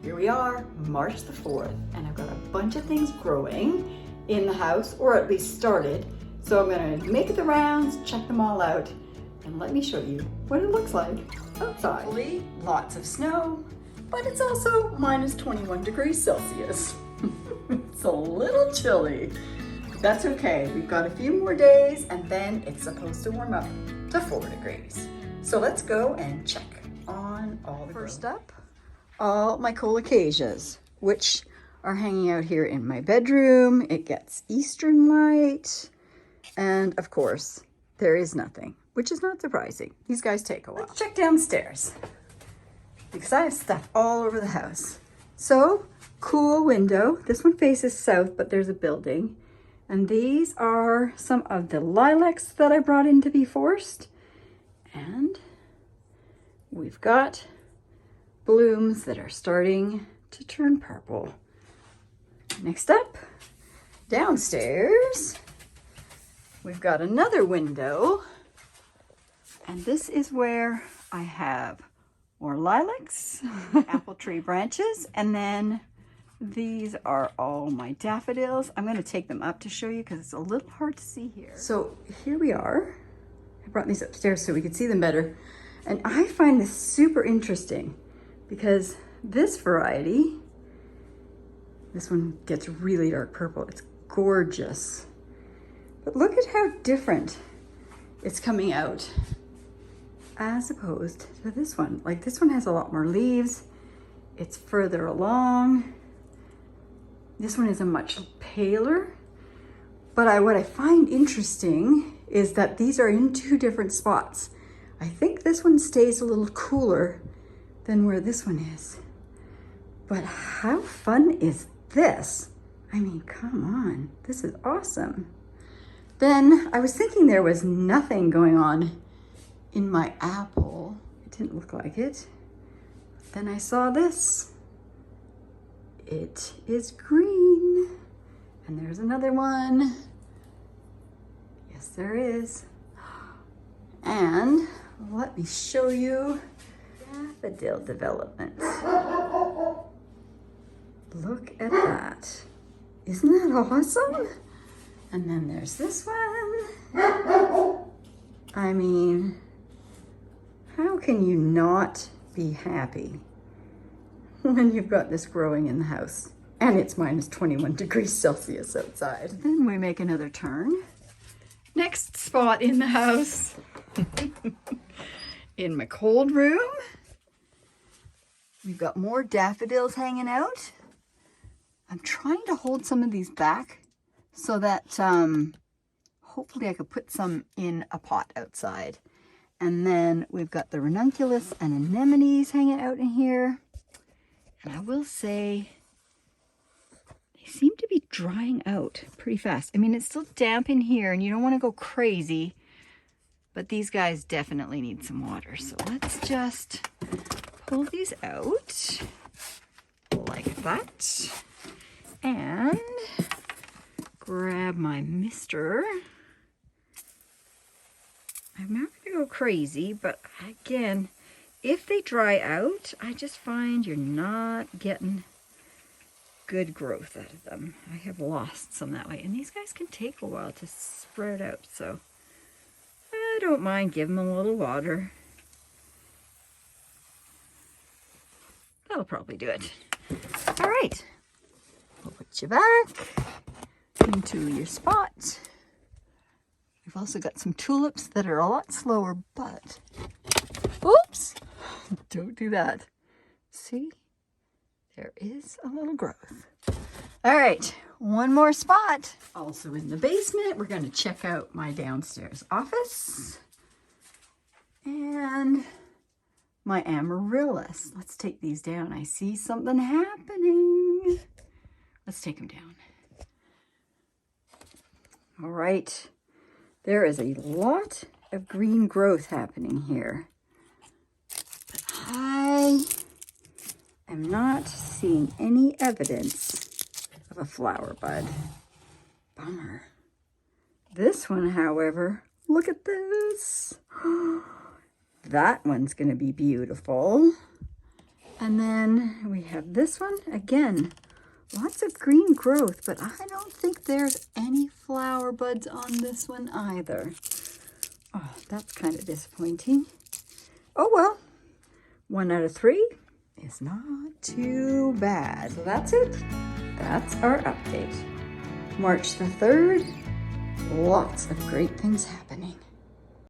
Here we are, March the 4th, and I've got a bunch of things growing in the house, or at least started. So I'm gonna make the rounds, check them all out, and let me show you what it looks like outside. Hopefully, lots of snow, but it's also minus 21 degrees Celsius. It's a little chilly. That's okay, we've got a few more days and then it's supposed to warm up to 4 degrees. So let's go and check on all the First up, all my colocasias, which are hanging out here in my bedroom. It gets eastern light, and of course, there is nothing, which is not surprising. These guys take a while. Let's check downstairs, because I have stuff all over the house. So, cool window. This one faces south, but there's a building. And these are some of the lilacs that I brought in to be forced. And we've got blooms that are starting to turn purple. Next up, downstairs, we've got another window. And this is where I have more lilacs, apple tree branches, and then these are all my daffodils. I'm going to take them up to show you because it's a little hard to see here. So here we are. I brought these upstairs so we could see them better. And I find this super interesting because this variety, this one gets really dark purple. It's gorgeous. But look at how different it's coming out as opposed to this one. Like this one has a lot more leaves. It's further along. This one is a much paler, but what I find interesting is that these are in two different spots. I think this one stays a little cooler than where this one is. But how fun is this? I mean, come on, this is awesome. Then I was thinking there was nothing going on in my apple. It didn't look like it. Then I saw this. It is green. And there's another one. Yes, there is. And let me show you daffodil development. Look at that. Isn't that awesome? And then there's this one. I mean, how can you not be happy when you've got this growing in the house and it's minus 21 degrees Celsius outside? Then we make another turn. Next spot in the house, in my cold room, we've got more daffodils hanging out. I'm trying to hold some of these back so that hopefully I could put some in a pot outside. And then we've got the ranunculus and anemones hanging out in here. And I will say, they seem to be drying out pretty fast. I mean, it's still damp in here and you don't want to go crazy, but these guys definitely need some water. So let's just pull these out like that and grab my mister. I'm not going to go crazy, but again, if they dry out, I just find you're not getting good growth out of them. I have lost some that way. And these guys can take a while to spread out, so I don't mind giving them a little water. That'll probably do it. All right, we'll put you back into your spot. We've also got some tulips that are a lot slower, but oops, don't do that. See, there is a little growth. All right, one more spot. Also in the basement, we're going to check out my downstairs office and my amaryllis. Let's take these down. I see something happening. Let's take them down. All right. There is a lot of green growth happening here, but I am not seeing any evidence of a flower bud. Bummer. This one, however, look at this. That one's going to be beautiful. And then we have this one. Again, lots of green growth, but I don't think there's any flower buds on this one either. Oh, that's kind of disappointing. Oh well, 1 out of 3 is not too bad. So that's it. That's our update. March the 3rd, lots of great things happening.